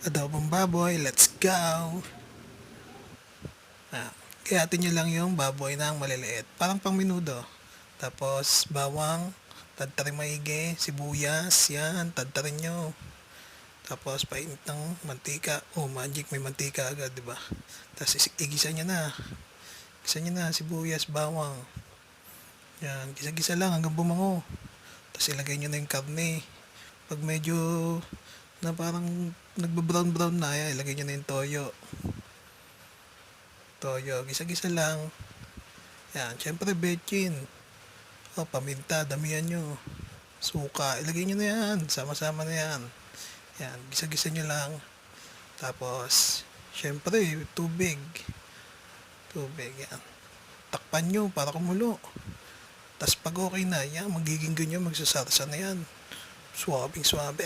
Adobong baboy, let's go! Kayatin nyo lang yung baboy ng maliliit. Parang pang minudo. Tapos, bawang, tadtarin maigi, sibuyas, yan, tadtarin nyo. Tapos, painit ng mantika. Oh, magic, may mantika agad, di ba? Tapos, igisa nyo na. Igisa nyo na, sibuyas, bawang. Yan, gisa-gisa lang hanggang bumango. Tapos, ilagay nyo na yung karne. Pag medyo na parang nagba-brown na, yan, ilagay nyo na yung toyo. Gisa-gisa lang. Yan, syempre bechin. O, paminta, damihan nyo. Suka, ilagay nyo na yan. Sama-sama na yan. Yan, gisa-gisa nyo lang. Tapos, syempre, tubig. Yan. Takpan nyo para kumulo. Tapos pag okay na, yan, magiging ganyan, magsasarsa na yan. Swabing swabe.